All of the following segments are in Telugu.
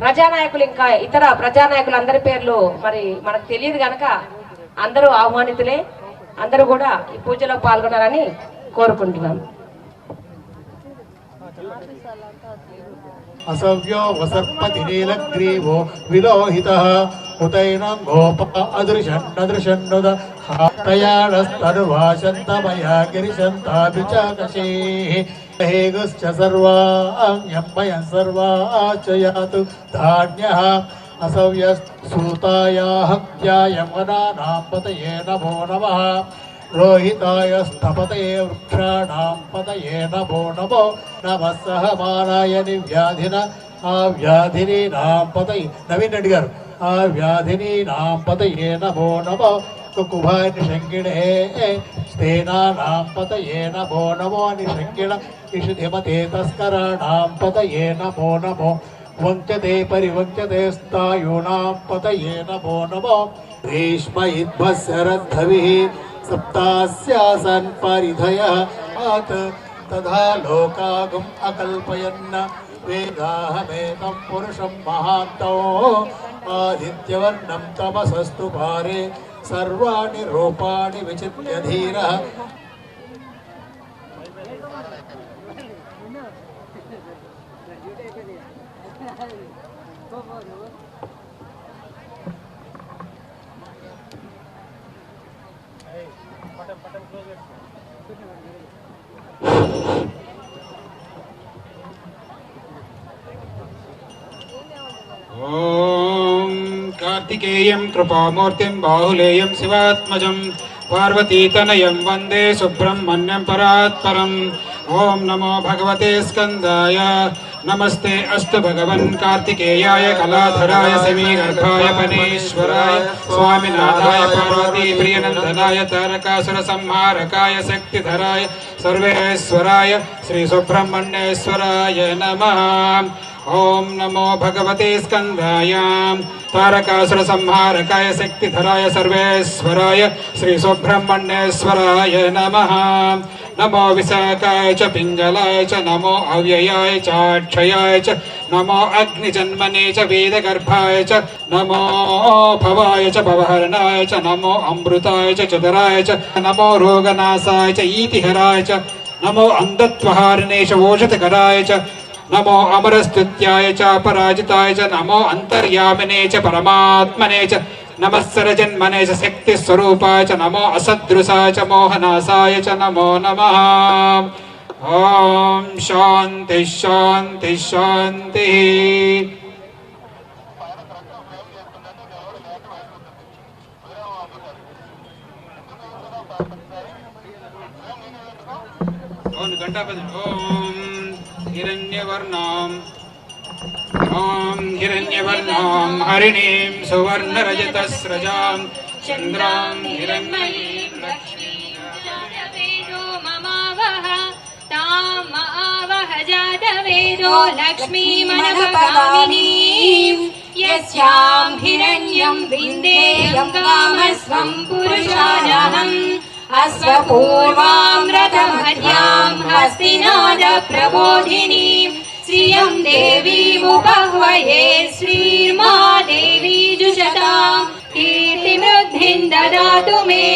ప్రజానాయకులు ఇంకా ఇతర ప్రజానాయకులు అందరి పేర్లు మరి మనకు తెలియదు కనుక అందరూ ఆహ్వానితులే, అందరూ కూడా ఈ పూజలో పాల్గొనాలని కోరుకుంటున్నాం. असव्यो वसर्पति नीलग्रीवो विलोहितः उतैनं गोप अदृशन्नदृशन्नुद तयाणस्तनुवाशन्तमया गिरिशन्ताभिचाकशेः हेगश्च सर्वाण्यम्मयं सर्वाच यातु धान्यः असव्यसूतायाः हत्यायमनानां पतये नमो नमः रोहिताय स्तपते वृक्षाणां पतये नमो नमो नमः सहमानाय निव्याधिन आव्याधिनीनां पतये नवीन रेड्डी गारु आव्याधिनीनां पतये नमो नमो कुकुभाय निषङ्गिणे स्तेनानां पतये नमो नमो निषङ्गिण इषिधिमते तस्कराणां पतये नमो नमो वञ्चते परिवञ्चते स्थायूनां पतये नमो नमो ग्रीष्मयुद्भस्सरद्धविः सप्तास्यासन् परिधयः आत तथा लोकागुम् अकल्पयन् वेदाहमेतं पुरुषं महान्तो आदित्यवर्णं तमसस्तु पारे सर्वाणि रूपाणि विचित्य धीरः ओम कार्तिकेयं कृपामूर्तिं बाहुलेयं शिवात्मजं पार्वतीतनयं वन्दे सुब्रह्मण्यं परात्परम्। ओम नमो भगवते स्कंदाय नमस्ते अस्तु भगवन् कार्तिकेयाय कलाधराय समीगर्भाय पनेश्वराय स्वामिनाथाय पार्वती प्रियनंदनाय तारकासुर संहारकाय शक्तिधराय सर्वेश्वराय श्री सुब्रह्मण्येश्वराय नमः। ओम नमो भगवते स्कंदाय तारकासुर संहारकाय शक्तिधराय सर्वेश्वराय श्री सुब्रह्मण्येश्वराय नमः। नमो विशाखाय च पिंगलाय च नमो अव्ययाय च अक्षयाय च नमो अग्निजन्मने च वेदगर्भाय च नमो भवाय च भवहरणाय च नमो अमृताय च चतुराय च नमो रोगनाशाय च ईतिहराय च नमो अंधत्वहारिणे च ओषधकराय च नमो अमरस्तुत्याय च अपराजिताय च नमो अंतर्यामिने च परमात्मने च नमः सरजन्मने च शक्तिस्वरूपाय च नमो असदृशाय च मोहनाशाय च नमो नमः। ओम शांति शांति शांति। ओम हिरण्यवर्णां हरिणीं सुवर्णरजतस्रजां चन्द्रां हिरण्मयीं लक्ष्मीं ममावह तामावह जातवेदो लक्ष्मीमनपगामिनीं यस्यां हिरण्यं विन्देयं कामस्वं पुरुषानहम् अश्वपूर्वामृतमध्यां हस्तिनाद प्रबोधिनीं श्रियं देवीमुपह्वये श्रीर्मा देवी जुषतां कीर्तिमृद्धिं ददातु मे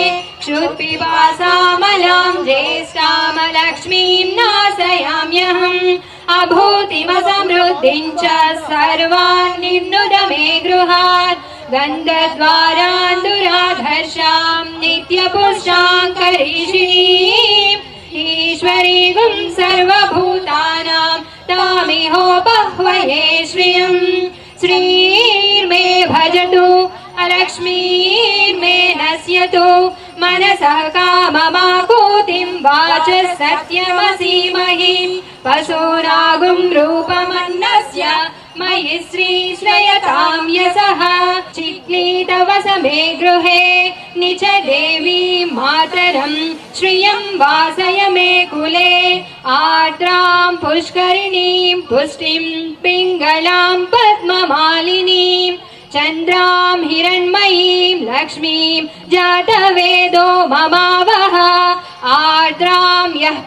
क्षुत्पिपासामलां ज्येष्ठामलक्ष्मीं नाशयाम्यहम् अभूतिमसमृद्धिं च सर्वान् निर्नुद मे गृहात् गन्धद्वारान्दुराधर्षां नित्यपुष्टां करीषिणीम् ईश्वरीगुं सर्वभूतानां तामिहोपह्वये श्रियं श्रीर्मे भजतु अलक्ष्मीर्मे नश्यतु मनसः काममाकूतिं वाचः सत्यमसीमहिं पशूनागुं रूपमन्नस्य मयि श्रीश्रयतां यशः चिक्लीतवस मे गृहे निच देवी मातरं श्रियं वासय मे कुले आर्द्रां पुष्करिणीं पुष्टिं पिङ्गलां पद्ममालिनीं चन्द्रां हिरण्मयीं लक्ष्मीं जातवेदो ममावह आर्द्रां यः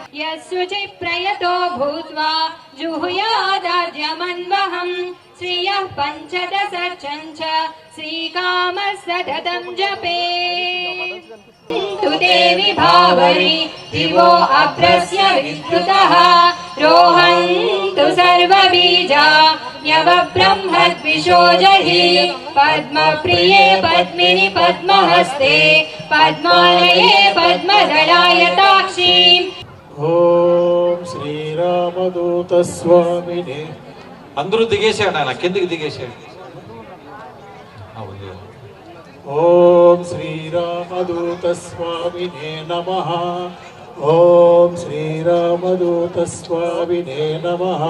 शुचिप्रयतो भूत्वा जुहुयादार्यमन्वहम् श्रियः पञ्चदशर्चञ्च श्रीकामः सततं जपे तु देवि भावरि दिवो अभ्रस्य विस्तृतः रोहन्तु सर्वबीजा न्यवब्रह्मद्विषो जहि पद्मप्रिये पद्मिनि पद्महस्ते पद्मालये पद्मदलायताक्षीम् ఓం శ్రీరామదూత స్వామినే. అందరూ దిగేసాడు ఆయన కిందికి దిగేసాడు. ఓం శ్రీరామదూత స్వామినే నమః. ఓం శ్రీరామదూత స్వామినే నమః.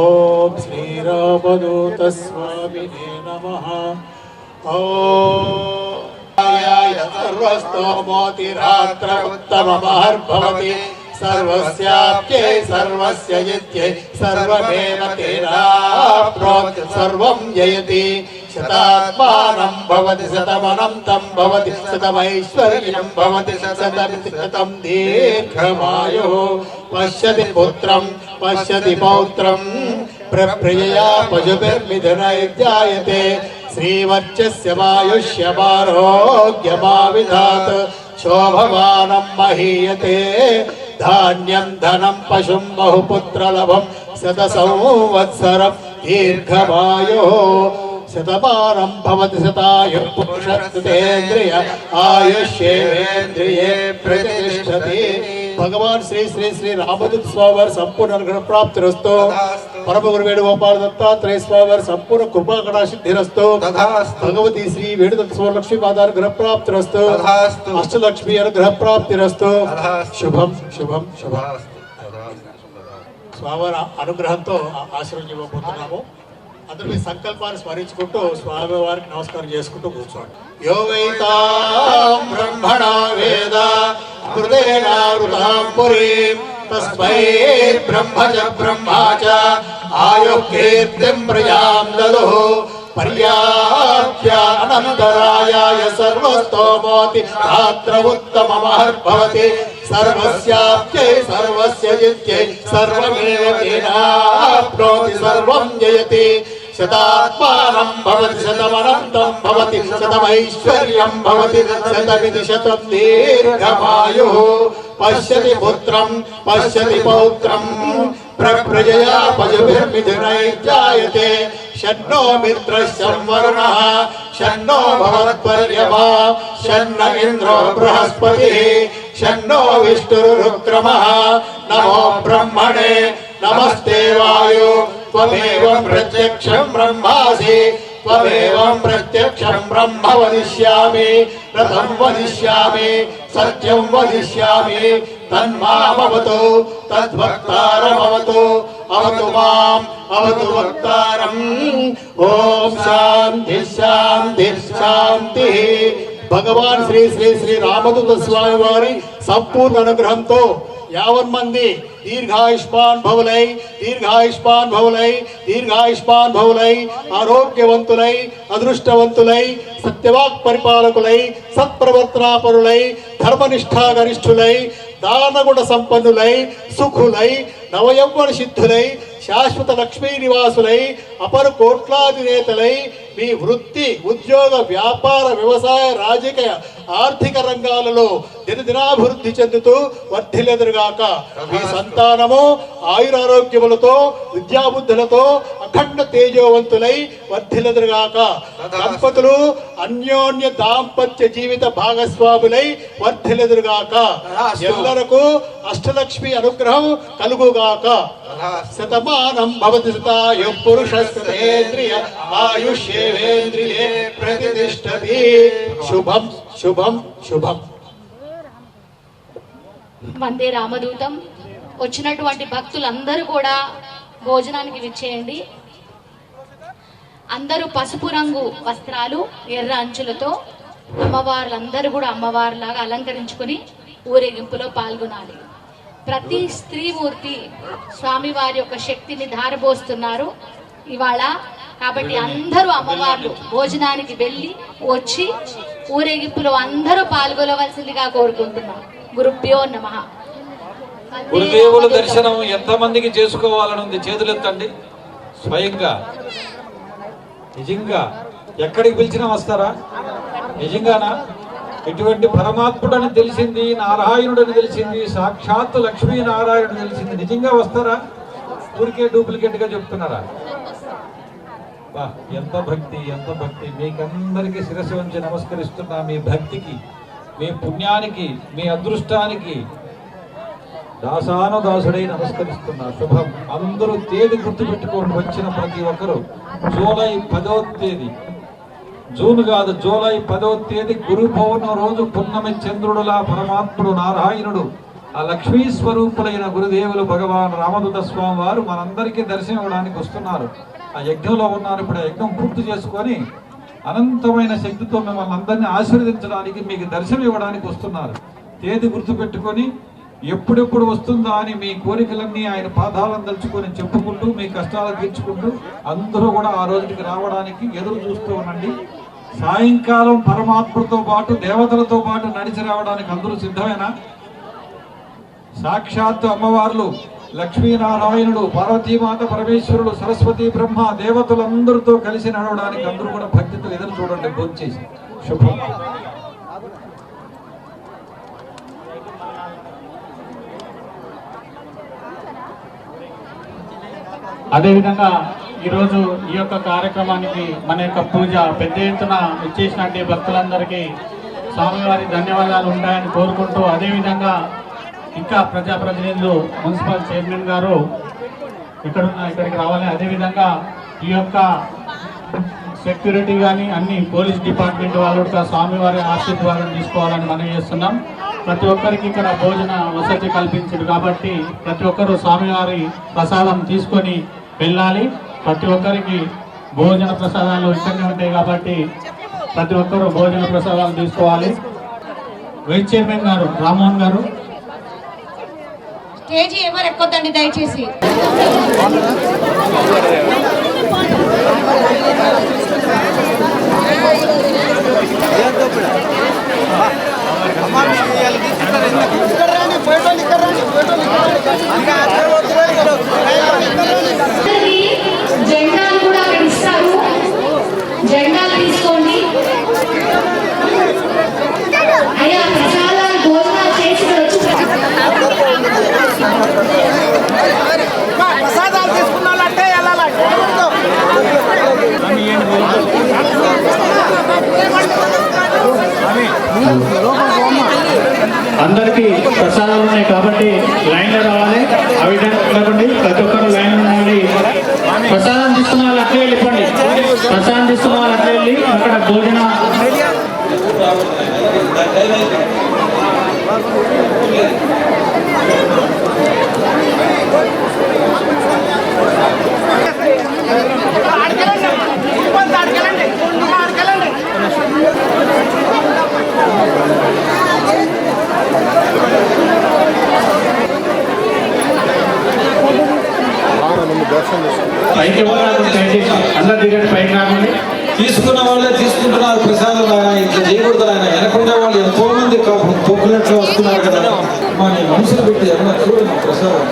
ఓం శ్రీరామదూత స్వామినే నమః. ఓం సర్వస్తోమోతిరాత్ర ఉత్తమమహర్భవతి సర్వస్యాప్యై సర్వస్య జిత్యై సర్వమేవ తేనాప్నోతి సర్వం జయతి. శతాత్మానం భవతి శతమనంతం భవతి శతమైశ్వర్యం భవతి శతం దీర్ఘమాయుః. పశ్యతి పుత్రం పశ్యతి పౌత్రం ప్రప్రియయా పశుభిర్మిథునైర్జాయతే. శ్రీవర్చస్య వాయుష్యమారోగ్యమావిధాత్ శోభమానం మహీయతే. ధాన్యం ధనం పశుం బహుపుత్రలభం శత సంవత్సరం దీర్ఘమాయుః. శతమానం భవతి శతాయుః పురుషేంద్రియ ఆయుష్యేంద్రియే ప్రతిష్టతి. భగవాన్ శ్రీ శ్రీ శ్రీ రామదూత స్వామి వారి సంపూర్ణ అనుగ్రహ ప్రాప్తిరస్తు. పరమ గురు వేణుగోపాల దత్తాత్రేయ స్వామి వారి సంపూర్ణ కృపాకటా సిద్ధిరస్తు. భగవతి శ్రీ వేణుదత్త స్వలక్ష్మీ పాదానుగ్రహ ప్రాప్తిరస్తు. అష్టలక్ష్మి అనుగ్రహ ప్రాప్తిరస్తు. శుభం శుభం శుభం. స్వామివారి అనుగ్రహంతో ఆశీర్వదించి ఇవ్వబోతున్నాము. అందరూ మీ సంకల్పాన్ని స్మరించుకుంటూ స్వామి వారికి నమస్కారం చేసుకుంటూ కూర్చోండి. యో వైతాం బ్రహ్మణా వేద హృదయనావృతాం పురీం తస్మై బ్రహ్మ చ బ్రహ్మా చ ఆయుః కీర్తిం ప్రజాం దదుః. పర్యాప్య అనంతరాయాయ సర్వస్తోమోతి రాత్ర ఉత్తమమహర్భవతి. సర్వస్యాప్యై సర్వస్య జిత్యై సర్వమేవ తేనాప్నోతి సర్వం జయతి. శతాత్మానం భవతి శతమనంతం భవతి శతమైశ్వర్యం భవతి శతమితి శతం దీర్ఘమాయుః. పశ్యతి పుత్రం పశ్యతి పౌత్రం ప్రప్రజయా పశుభిర్మిథునైర్జాయతే. షణ్ణో మిత్రస్యం వరుణః షణ్ణో భవత్పర్యమా షణ్ణ ఇంద్రో బృహస్పతిః షణ్ణో విష్ణురుక్రమః. నమో బ్రహ్మణే నమస్తే వాయు త్వమేవం ప్రత్యక్షం బ్రహ్మాసి త్వమేవం ప్రత్యక్షం బ్రహ్మ వదిష్యామి. రథం వదిష్యామి సత్యం వదిష్యామి. తన్మామవతు తద్భక్తారమవతు అవతు మాం అవతు వక్తారం. ఓం శాంతి శాంతి శాంతి. భగవాన్ శ్రీ శ్రీ శ్రీ రామదూత స్వామి వారి సంపూర్ణ అనుగ్రహంతో 50 మంది దీర్ఘాయుష్మాన్ భవులై దీర్ఘాయుష్మాన్ భవులై దీర్ఘాయుష్మాన్ భవులై ఆరోగ్యవంతులై అదృష్టవంతులై సత్యవాక్ పరిపాలకులై సత్ప్రవర్తనాపరులై ధర్మనిష్టాగరిష్ఠులై దానగుణ సంపన్నులై సుఖులై నవయౌవన సిద్ధులై శాశ్వత లక్ష్మీ నివాసులై అపర కోట్లాధినేతలై మీ వృత్తి ఉద్యోగ వ్యాపార వ్యవసాయ రాజకీయ ఆర్థిక రంగాలలో దినదినాభివృద్ధి చెందుతూ వర్ధిల్లెదురుగాక. మీ సంతానము ఆయురారోగ్యములతో విద్యాబుద్ధులతో అఖండ తేజోవంతులై వర్ధిల్లెదురుగాక. దంపతులు అన్యోన్య దాంపత్య జీవిత భాగస్వాములై వర్ధిల్లెదురుగాక. ఎల్లరకు అష్టలక్ష్మి అనుగ్రహం కలుగుగాక. శతమానం భవతి శతాయుః పురుషస్యేంద్రియ ఆయుష్యేంద్రియే ప్రతిష్టతి. శుభం శుభం శుభం. వందే రామదూతం. వచ్చినటువంటి భక్తులందరూ కూడా భోజనానికి విచ్చేయండి. అందరూ పసుపు రంగు వస్త్రాలు ఎర్ర అంచులతో అమ్మవార్లందరూ కూడా అమ్మవారిలాగా అలంకరించుకుని ఊరేగింపులో పాల్గొనాలి. ప్రతి స్త్రీమూర్తి స్వామివారి యొక్క శక్తిని ధారబోస్తున్నారు. ఇవాళ కాబట్టి అందరూ అమ్మవార్లు భోజనానికి వెళ్ళి వచ్చి ఊరేగింపులో అందరూ పాల్గొనవలసిందిగా కోరుకుంటున్నాం. గురుభ్యో నమః. గురుదేవుల దర్శనం ఎంతమందికి చేసుకోవాలని ఉంది? చేతులు ఎత్తండి. స్వయంగా నిజంగా ఎక్కడికి పిలిచినా వస్తారా? నిజంగానా? ఇటువంటి పరమాత్ముడని తెలిసింది, నారాయణుడని తెలిసింది, సాక్షాత్తు లక్ష్మీనారాయణుడు తెలిసింది, నిజంగా వస్తారా? ఊరికే డూప్లికేట్ గా చెప్తున్నారా? ఎంత భక్తి, ఎంత భక్తి! మీకందరికీ శిరస్సు వంచి నమస్కరిస్తున్నా. మీ భక్తికి, మీ పుణ్యానికి, మీ అదృష్టానికి దాసానుదాసుడై నమస్కరిస్తున్నా. శుభం. అందరూ తేదీ గుర్తుపెట్టుకోండి. వచ్చిన ప్రతి ఒక్కరు జూలై 10వ తేదీ, జూన్ కాదు, జూలై 10వ తేదీ గురు పౌర్ణమి రోజు పున్నమి చంద్రుడులా పరమాత్ముడు నారాయణుడు ఆ లక్ష్మీ స్వరూపులైన గురుదేవులు భగవాన్ రామదూత స్వామి వారు మనందరికీ దర్శనం ఇవ్వడానికి వస్తున్నారు. ఆ యజ్ఞంలో ఉన్నారు. ఇప్పుడు ఆ యజ్ఞం పూర్తి చేసుకొని అనంతమైన శక్తితో మిమ్మల్ని అందరినీ ఆశీర్వదించడానికి, మీకు దర్శనం ఇవ్వడానికి వస్తున్నారు. తేదీ గుర్తుపెట్టుకొని ఎప్పుడెప్పుడు వస్తుందా అని మీ కోరికలన్నీ ఆయన పాదాలను తలుచుకొని చెప్పుకుంటూ, మీ కష్టాలు తీర్చుకుంటూ అందరూ కూడా ఆ రోజుకి రావడానికి ఎదురు చూస్తూ ఉండండి. సాయంకాలం పరమాత్మతో పాటు దేవతలతో పాటు నడిచి రావడానికి అందరూ సిద్ధమేనా? సాక్షాత్తు అమ్మవార్లు లక్ష్మీనారాయణుడు, పార్వతీమాత, పరమేశ్వరుడు, సరస్వతి, బ్రహ్మ, దేవతలందరితో కలిసి నడవడానికి అందరూ కూడా భక్తితో ఎదురు చూడండి. భోంచేసి శుభం. అదేవిధంగా ఈరోజు ఈ యొక్క కార్యక్రమానికి మన యొక్క పూజ పెద్ద ఎత్తున ఇచ్చేసినట్టు భక్తులందరికీ స్వామివారి ధన్యవాదాలు ఉంటాయని కోరుకుంటూ, అదేవిధంగా ఇంకా ప్రజాప్రతినిధులు, మున్సిపల్ చైర్మన్ గారు ఇక్కడికి రావాలి. అదేవిధంగా ఈ యొక్క సెక్యూరిటీ కానీ అన్ని పోలీస్ డిపార్ట్మెంట్ వాళ్ళు కూడా స్వామివారి ఆశీర్వాదం తీసుకోవాలని మనం చేస్తున్నాం. ప్రతి ఒక్కరికి ఇక్కడ భోజన వసతి కల్పించారు కాబట్టి ప్రతి ఒక్కరు స్వామివారి ప్రసాదం తీసుకొని వెళ్ళాలి. ప్రతి ఒక్కరికి భోజన ప్రసాదాలు ఇక్కడనే ఉంటాయి కాబట్టి ప్రతి ఒక్కరు భోజన ప్రసాదాలు తీసుకోవాలి. వైస్ చైర్మన్ గారు రామ్మోహన్ గారు, స్టేజీ ఎవరు ఎక్కొద్దండి దయచేసి. జెండాలు కూడా అక్కడ ఇస్తారు, జెండాలు తీసుకోండి. అయ్యా ప్రసాదాలు భోజనాలు చేసి ప్రసాదాలు తీసుకున్నాలంటే అందరికీ ప్రసాదాలు ఉన్నాయి కాబట్టి లైన్లో రావాలి. ఆ విధంగా ఉండకండి, ప్రతి ఒక్కరు లైన్ ఉండాలి. ప్రసాదం తీసుకున్న వాళ్ళు అట్లే వెళ్ళిపోండి. ప్రసాదం తీసుకున్న వాళ్ళు అట్లే వెళ్ళి అక్కడ భోజన పైకి అందరు దిగండి, పైకి రాకండి. తీసుకున్న వాళ్ళే తీసుకుంటున్నారు ప్రసాదం. ఇట్లా చేయకూడదు. ఆయన వెనకుండా వాళ్ళు ఎంతో మంది పొక్కులట్లు వస్తున్నారు కదా. మన మనుషులు పెట్టి ఏమన్నా చూడండి ప్రసాదం.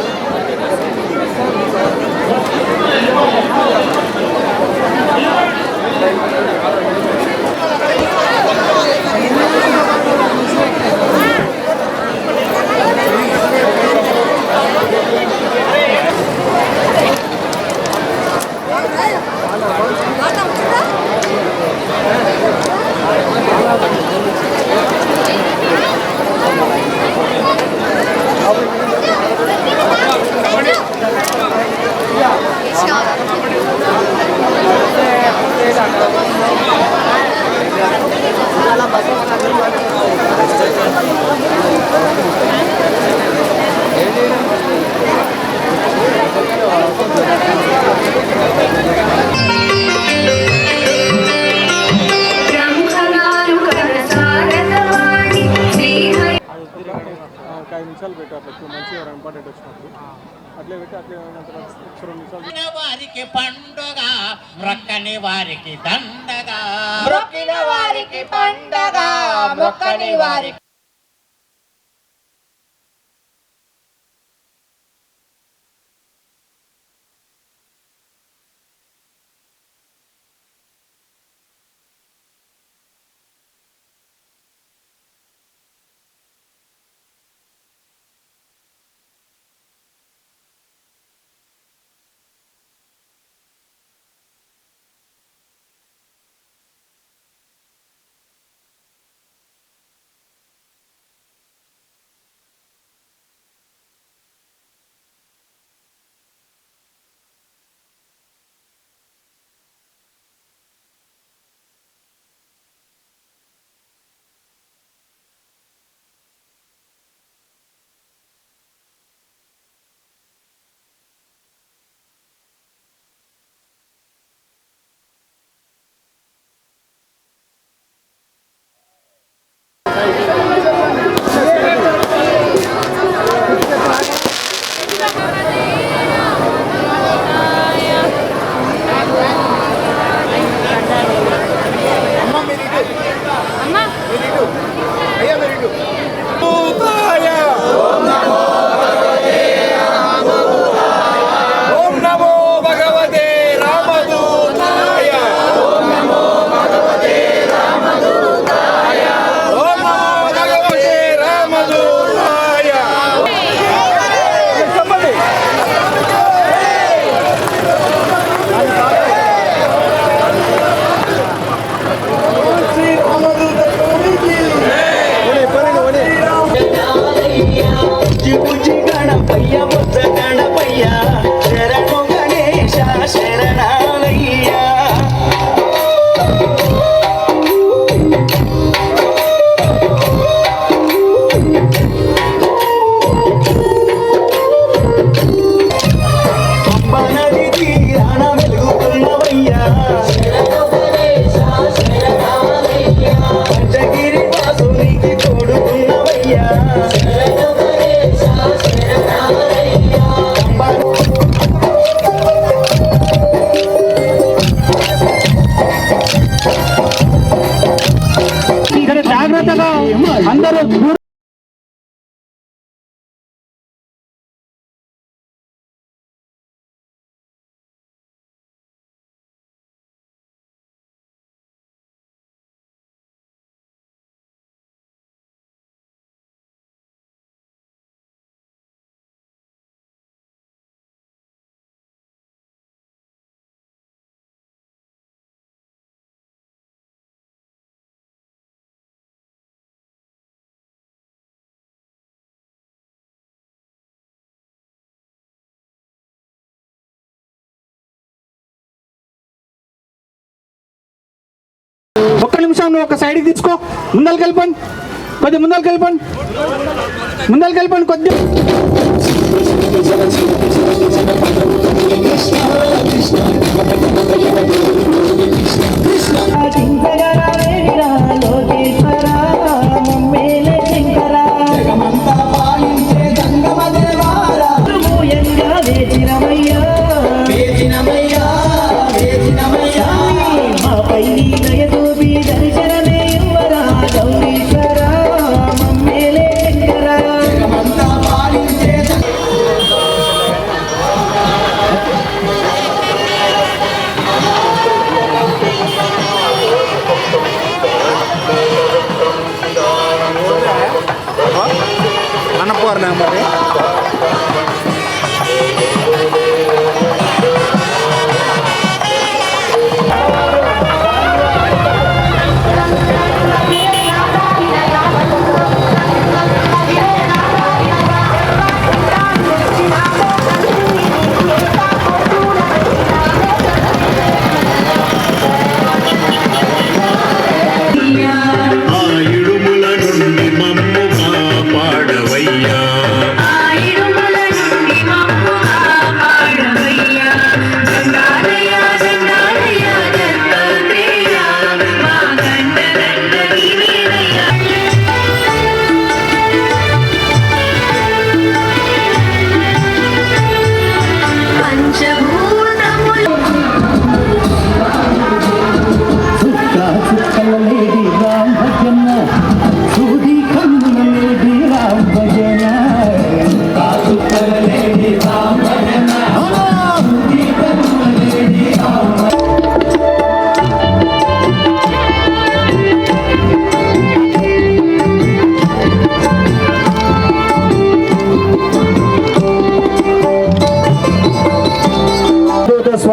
వారికి పండుగ మొక్కని వారికి దండగా మొక్కిన వారికి పండగ మొక్కని వారికి జాగ్రత్తగా అందరూ ఒక్క నిమిషం నువ్వు ఒక సైడ్కి తీసుకో. ముందరికి వెళ్ళిపోండి, కొద్దిగా ముందరికి వెళ్ళిపోండి, ముందరికి వెళ్ళిపోండి కొద్దిగా.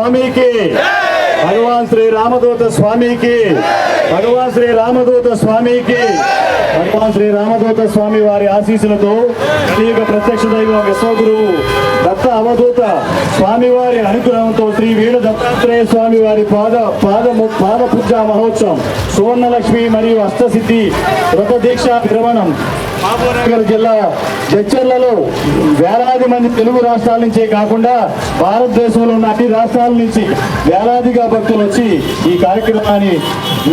స్వామికి, భగవాన్ శ్రీ రామదూత స్వామికి, భగవాన్ శ్రీ రామదూత స్వామికి, భగవాన్ శ్రీ రామదూత స్వామి వారి ఆశీస్సులతో కలియుగ ప్రత్యక్ష దైవం విశ్వగురువు దత్త అవధూత స్వామి వారి అనుగ్రహంతో శ్రీ వీణ దత్తాత్రేయ స్వామి వారి పాద పూజా మహోత్సవం సువర్ణలక్ష్మి మరియు అష్టసిద్ధి వ్రత దీక్ష విరమణం మహబూబ్నగర్ జిల్లా జడ్చర్లలో వేలాది మంది తెలుగు రాష్ట్రాల నుంచే కాకుండా భారతదేశంలో ఉన్న అన్ని రాష్ట్రాల నుంచి వేలాదిగా భక్తులు వచ్చి ఈ కార్యక్రమాన్ని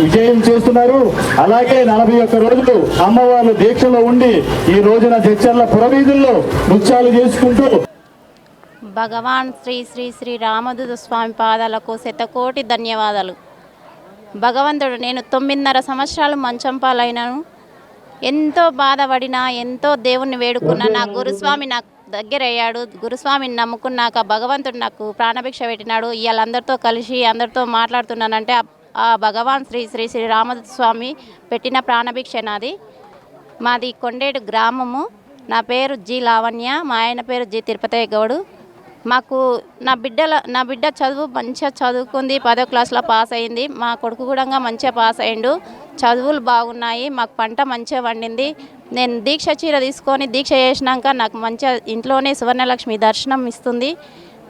విజయం చేస్తున్నారు. అలాగే 41 రోజులు అమ్మవార్లు దీక్షలో ఉండి ఈ రోజున జడ్చర్ల పురవీధుల్లో నృత్యాలు చేసుకుంటూ భగవాన్ శ్రీ శ్రీ శ్రీ రామదూత స్వామి పాదాలకు శతకోటి ధన్యవాదాలు. భగవంతుడు నేను 9.5 సంవత్సరాలు మంచం పాలైనాను. ఎంతో బాధపడినా, ఎంతో దేవుణ్ణి వేడుకున్నా. నా గురుస్వామి నాకు దగ్గర అయ్యాడు. గురుస్వామిని నమ్ముకున్నాక భగవంతుడు నాకు ప్రాణభిక్ష పెట్టినాడు. ఇవాళ అందరితో కలిసి అందరితో మాట్లాడుతున్నానంటే ఆ భగవాన్ శ్రీ శ్రీ శ్రీ రామదూత స్వామి పెట్టిన ప్రాణభిక్ష నాది. మాది కొండేడు గ్రామము. నా పేరు జి లావణ్య, మా ఆయన పేరు జి తిరుపతయ్య గౌడు. మాకు నా బిడ్డ చదువు మంచిగా చదువుకుంది, 10వ క్లాస్లో పాస్ అయింది. మా కొడుకు కూడా మంచిగా పాస్ అయ్యిండు. చదువులు బాగున్నాయి, మాకు పంట మంచిగా పండింది. నేను దీక్ష చీర తీసుకొని దీక్ష చేసినాక నాకు మంచిగా ఇంట్లోనే సువర్ణలక్ష్మి దర్శనం ఇస్తుంది.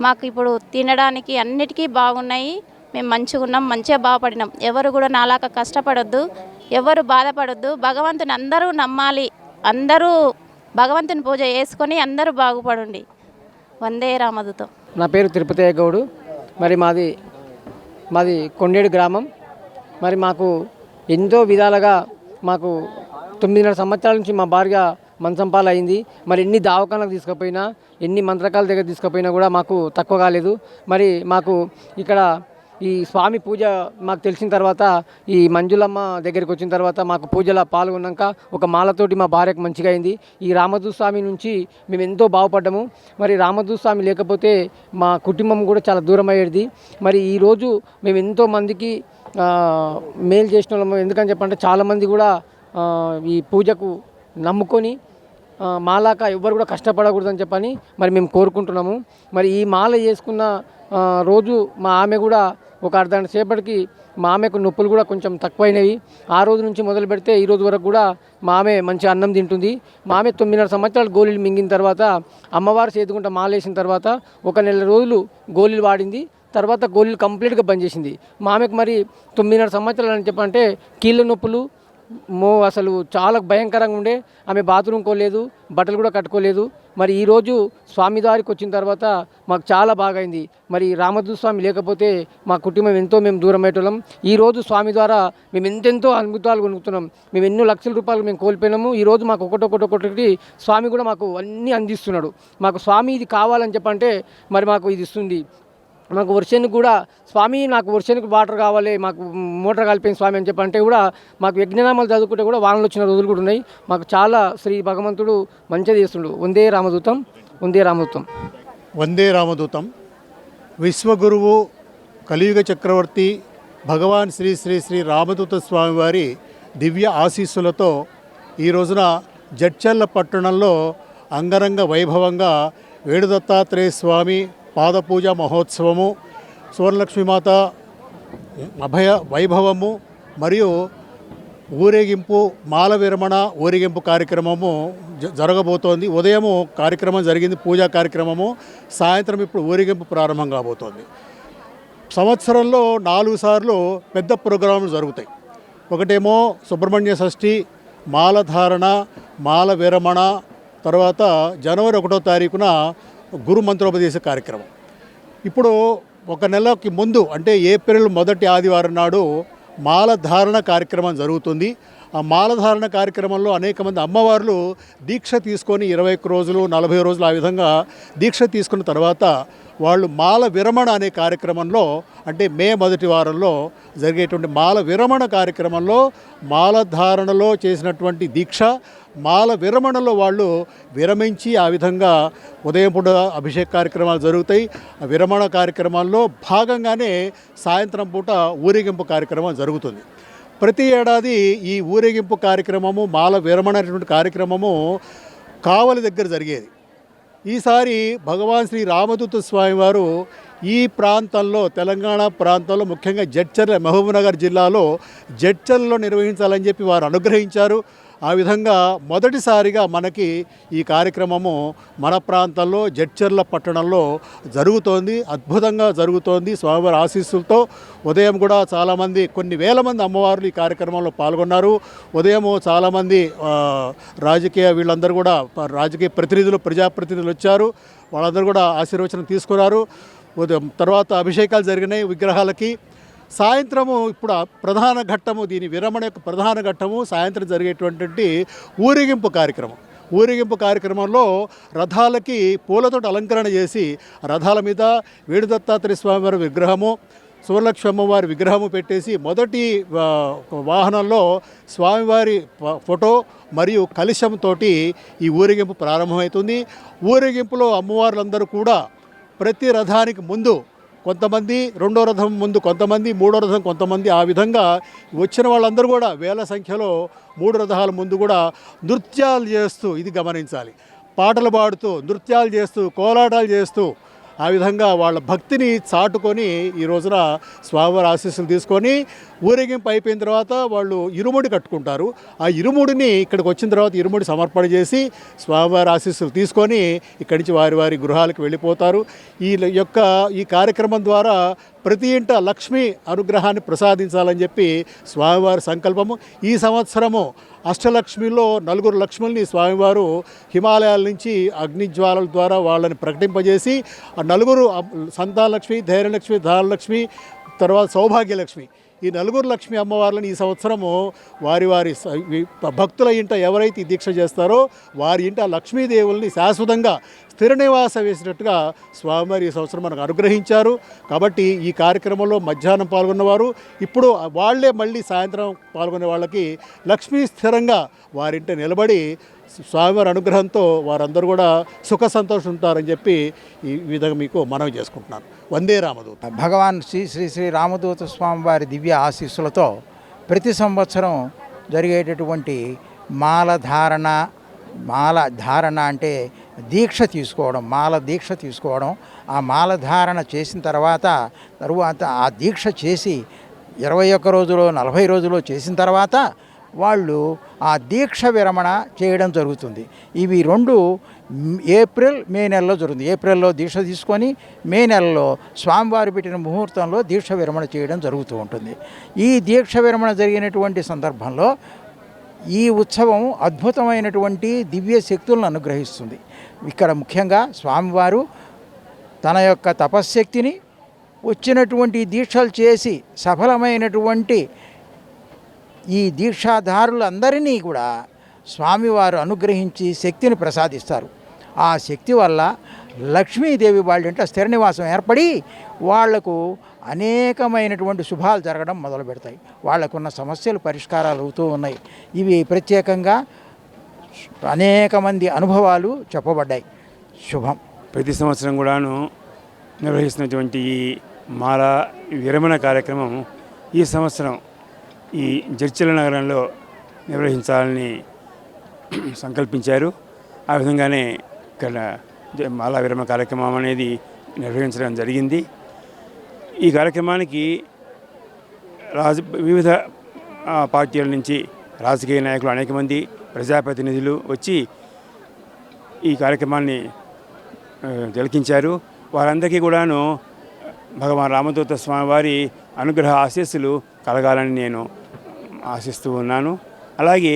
మాకు ఇప్పుడు తినడానికి అన్నిటికీ బాగున్నాయి. మేము మంచిగా ఉన్నాం, మంచిగా బాగుపడినాం. ఎవరు కూడా నాలాగా కష్టపడొద్దు, ఎవరు బాధపడొద్దు. భగవంతుని అందరూ నమ్మాలి, అందరూ భగవంతుని పూజ చేసుకొని అందరూ బాగుపడండి. వందే రామదూతం. నా పేరు తిరుపతయ్య గౌడు. మరి మాది కొండేడు గ్రామం. మరి మాకు ఎంతో విధాలుగా మాకు 9.5 సంవత్సరాల నుంచి మా భార్య మంచం పాలైంది. మరి ఎన్ని దవాఖానలకు తీసుకుపోయినా, ఎన్ని మంత్రకాల దగ్గర తీసుకుపోయినా కూడా మాకు తక్కువ కాలేదు. మరి మాకు ఇక్కడ ఈ స్వామి పూజ మాకు తెలిసిన తర్వాత, ఈ మంజులమ్మ దగ్గరికి వచ్చిన తర్వాత మాకు పూజలో పాల్గొన్నాక ఒక మాలతోటి మా భార్యకు మంచిగా అయింది. ఈ రామదూత స్వామి నుంచి మేము ఎంతో బాగుపడ్డాము. మరి రామదూత స్వామి లేకపోతే మా కుటుంబం కూడా చాలా దూరం అయ్యేది. మరి ఈరోజు మేము ఎంతో మందికి మేలు చేసిన వాళ్ళము. ఎందుకని చెప్పంటే చాలామంది కూడా ఈ పూజకు నమ్ముకొని మాలాక ఎవ్వరు కూడా కష్టపడకూడదని చెప్పని మరి మేము కోరుకుంటున్నాము. మరి ఈ మాల చేసుకున్న రోజు మా ఆమె కూడా ఒక అర్ధగంట సేపటికి మా ఆమెకు నొప్పులు కూడా కొంచెం తక్కువైనవి. ఆ రోజు నుంచి మొదలు పెడితే ఈ రోజు వరకు కూడా మా ఆమె మంచి అన్నం తింటుంది. మా ఆమె 9.5 సంవత్సరాలు గోళీలు మింగిన తర్వాత, అమ్మవారు చేతుకుంటా మాలేసిన తర్వాత 1 నెల రోజులు గోళీలు వాడింది. తర్వాత గోళీలు కంప్లీట్గా బంద్ చేసింది. మా ఆమెకు మరి 9.5 సంవత్సరాలు అని చెప్పంటే కీళ్ళ నొప్పులు అసలు చాలా భయంకరంగా ఉండే. ఆమె బాత్రూమ్ కోలేదు, బట్టలు కూడా కట్టుకోలేదు. మరి ఈరోజు స్వామి దారికి వచ్చిన తర్వాత మాకు చాలా బాగా అయింది. మరి రామదూత స్వామి లేకపోతే మా కుటుంబం ఎంతో మేము దూరం అయ్యేటోళ్ళం. ఈరోజు స్వామి ద్వారా మేము ఎంతెంతో అద్భుతాలు కొనుక్కున్నాం. మేము ఎన్నో లక్షల రూపాయలు మేము కోల్పోయినాము. ఈరోజు మాకు ఒకటొకటి స్వామి కూడా మాకు అన్నీ అందిస్తున్నాడు. మాకు స్వామి ఇది కావాలని చెప్పంటే మరి మాకు ఇది ఇస్తుంది. మాకు వర్షానికి కూడా స్వామి, నాకు వర్షానికి వాటర్ కావాలి, మాకు మోటార్ కలిపిన స్వామి అని చెప్పంటే కూడా మాకు యజ్ఞనామాలు చదువుకుంటే కూడా వానలు వచ్చిన రోజులు కూడా ఉన్నాయి. మాకు చాలా శ్రీ భగవంతుడు మంచిగా చేస్తుండు. వందే రామదూతం, వందే రామదూతం, వందే రామదూతం. విశ్వగురువు కలియుగ చక్రవర్తి భగవాన్ శ్రీ శ్రీ శ్రీ రామదూత స్వామి వారి దివ్య ఆశీస్సులతో ఈ రోజున జడ్చర్ల పట్టణంలో అంగరంగ వైభవంగా వేణు దత్తాత్రేయ స్వామి పాదపూజ మహోత్సవము, సువర్ణలక్ష్మీమాత అభయ వైభవము మరియు ఊరేగింపు, మాల విరమణ ఊరేగింపు కార్యక్రమము జరగబోతోంది. ఉదయము కార్యక్రమం జరిగింది, పూజా కార్యక్రమము. సాయంత్రం ఇప్పుడు ఊరేగింపు ప్రారంభం కాబోతోంది. సంవత్సరంలో 4 సార్లు పెద్ద ప్రోగ్రాంలు జరుగుతాయి. ఒకటేమో సుబ్రహ్మణ్య షష్ఠి, మాలధారణ, మాల విరమణ, తర్వాత జనవరి 1వ తారీఖున గురు మంత్రోపదేశ కార్యక్రమం. ఇప్పుడు 1 నెలకి ముందు అంటే ఏప్రిల్ 1వ ఆదివారం నాడు మాలధారణ కార్యక్రమం జరుగుతుంది. ఆ మాలధారణ కార్యక్రమంలో అనేక మంది అమ్మవార్లు దీక్ష తీసుకొని 21 రోజులు 40 రోజులు ఆ విధంగా దీక్ష తీసుకున్న తర్వాత వాళ్ళు మాల విరమణ అనే కార్యక్రమంలో, అంటే మే 1వ వారంలో జరిగేటువంటి మాల విరమణ కార్యక్రమంలో మాలధారణలో చేసినటువంటి దీక్ష మాల విరమణలో వాళ్ళు విరమించి ఆ విధంగా ఉదయం పూట అభిషేక కార్యక్రమాలు జరుగుతాయి. ఆ విరమణ కార్యక్రమాల్లో భాగంగానే సాయంత్రం పూట ఊరేగింపు కార్యక్రమం జరుగుతుంది. ప్రతి ఏడాది ఈ ఊరేగింపు కార్యక్రమము, మాల విరమణ అనేటువంటి కార్యక్రమము కావలి దగ్గర జరిగేది. ఈసారి భగవాన్ శ్రీ రామదూత స్వామి వారు ఈ ప్రాంతంలో తెలంగాణ ప్రాంతంలో ముఖ్యంగా జడ్చర్ల మహబూబ్నగర్ జిల్లాలో జడ్చర్లలో నిర్వహించాలని చెప్పి వారు అనుగ్రహించారు. ఆ విధంగా మొదటిసారిగా మనకి ఈ కార్యక్రమము మన ప్రాంతంలో జడ్చర్ల పట్టణంలో జరుగుతోంది. అద్భుతంగా జరుగుతోంది స్వామివారి ఆశీస్సులతో. ఉదయం కూడా చాలామంది కొన్ని వేల మంది అమ్మవారులు ఈ కార్యక్రమంలో పాల్గొన్నారు. ఉదయము చాలామంది రాజకీయ వీళ్ళందరూ కూడా రాజకీయ ప్రతినిధులు ప్రజాప్రతినిధులు వచ్చారు. వాళ్ళందరూ కూడా ఆశీర్వచనం తీసుకున్నారు. ఉదయం తర్వాత అభిషేకాలు జరిగినాయి విగ్రహాలకి. సాయంత్రము ఇప్పుడు ప్రధాన ఘట్టము, దీని విరమణ యొక్క ప్రధాన ఘట్టము సాయంత్రం జరిగేటువంటి ఊరేగింపు కార్యక్రమం. ఊరేగింపు కార్యక్రమంలో రథాలకి పూలతో అలంకరణ చేసి రథాల మీద వేణుదత్తాత్రేయ స్వామివారి విగ్రహము, సువర్లక్ష్మి అమ్మవారి విగ్రహము పెట్టేసి మొదటి వాహనంలో స్వామివారి ఫోటో మరియు కలశంతో ఈ ఊరేగింపు ప్రారంభమవుతుంది. ఊరేగింపులో అమ్మవార్లందరూ కూడా ప్రతి రథానికి ముందు కొంతమంది, రెండో రథం ముందు కొంతమంది, మూడో రథం కొంతమంది, ఆ విధంగా వచ్చిన వాళ్ళందరూ కూడా వేల సంఖ్యలో 3 రథాల ముందు కూడా నృత్యాలు చేస్తూ, ఇది గమనించాలి, పాటలు పాడుతూ, నృత్యాలు చేస్తూ, కోలాటాలు చేస్తూ ఆ విధంగా వాళ్ళ భక్తిని చాటుకొని ఈ రోజున స్వామివారి ఆశీస్సులు తీసుకొని ఊరేగింపు అయిపోయిన తర్వాత వాళ్ళు ఇరుముడి కట్టుకుంటారు. ఆ ఇరుముడిని ఇక్కడికి వచ్చిన తర్వాత ఇరుముడి సమర్పణ చేసి స్వామివారి ఆశీస్సులు తీసుకొని ఇక్కడి నుంచి వారి వారి గృహాలకు వెళ్ళిపోతారు. ఈ కార్యక్రమం ద్వారా ప్రతి ఇంట లక్ష్మీ అనుగ్రహాన్ని ప్రసాదించాలని చెప్పి స్వామివారి సంకల్పము. ఈ సంవత్సరము అష్టలక్ష్మిలో 4 లక్ష్ముల్ని స్వామివారు హిమాలయాల నుంచి అగ్నిజ్వాలల ద్వారా వాళ్ళని ప్రకటింపజేసి ఆ 4 సంతానలక్ష్మి, ధైర్యలక్ష్మి, ధారలక్ష్మి, తర్వాత సౌభాగ్యలక్ష్మి, ఈ 4 లక్ష్మీ అమ్మవార్లను ఈ సంవత్సరము వారి వారి భక్తుల ఇంట ఎవరైతే దీక్ష చేస్తారో వారి ఇంట లక్ష్మీదేవుల్ని శాశ్వతంగా స్థిర నివాసం వేసినట్టుగా స్వామివారి ఈ సంవత్సరం మనకు అనుగ్రహించారు. కాబట్టి ఈ కార్యక్రమంలో మధ్యాహ్నం పాల్గొన్నవారు ఇప్పుడు వాళ్లే మళ్ళీ సాయంత్రం పాల్గొనే వాళ్ళకి లక్ష్మీ స్థిరంగా వారింట నిలబడి స్వామివారి అనుగ్రహంతో వారందరూ కూడా సుఖ సంతోషం ఉంటారని చెప్పి ఈ విధంగా మీకు మనవి చేసుకుంటున్నాను. వందే రామదూత. భగవాన్ శ్రీ రామదూత స్వామివారి దివ్య ఆశీస్సులతో ప్రతి సంవత్సరం జరిగేటటువంటి మాల ధారణ అంటే దీక్ష తీసుకోవడం, మాల దీక్ష తీసుకోవడం. ఆ మాల ధారణ చేసిన తరువాత ఆ దీక్ష చేసి 21 రోజులో 40 రోజులో చేసిన తర్వాత వాళ్ళు ఆ దీక్ష విరమణ చేయడం జరుగుతుంది. ఇవి 2 ఏప్రిల్, మే నెలలో జరుగుతుంది. ఏప్రిల్లో దీక్ష తీసుకొని మే నెలలో స్వామివారు పెట్టిన ముహూర్తంలో దీక్ష విరమణ చేయడం జరుగుతూ ఉంటుంది. ఈ దీక్ష విరమణ జరిగినటువంటి సందర్భంలో ఈ ఉత్సవం అద్భుతమైనటువంటి దివ్య శక్తులను అనుగ్రహిస్తుంది. ఇక్కడ ముఖ్యంగా స్వామివారు తన యొక్క తపశ్శక్తిని వచ్చినటువంటి దీక్షలు చేసి సఫలమైనటువంటి ఈ దీక్షాధారులందరినీ కూడా స్వామివారు అనుగ్రహించి శక్తిని ప్రసాదిస్తారు. ఆ శక్తి వల్ల లక్ష్మీదేవి వాళ్ళంటే స్థిర నివాసం ఏర్పడి వాళ్లకు అనేకమైనటువంటి శుభాలు జరగడం మొదలు పెడతాయి. వాళ్లకున్న సమస్యలు పరిష్కారాలు అవుతూ ఉన్నాయి. ఇవి ప్రత్యేకంగా అనేక మంది అనుభవాలు చెప్పబడ్డాయి. శుభం. ప్రతి సంవత్సరం కూడాను నిర్వహిస్తున్నటువంటి ఈ మాల విరమణ కార్యక్రమం ఈ సంవత్సరం ఈ జడ్చర్ల నగరంలో నిర్వహించాలని సంకల్పించారు. ఆ విధంగానే ఇక్కడ మాలా విరమణ కార్యక్రమం అనేది నిర్వహించడం జరిగింది. ఈ కార్యక్రమానికి వివిధ పార్టీల నుంచి రాజకీయ నాయకులు అనేక మంది ప్రజాప్రతినిధులు వచ్చి ఈ కార్యక్రమాన్ని తిలకించారు. వారందరికీ కూడాను భగవాన్ రామదూత స్వామివారి అనుగ్రహ ఆశీస్సులు కలగాలని నేను ఆశిస్తూ ఉన్నాను. అలాగే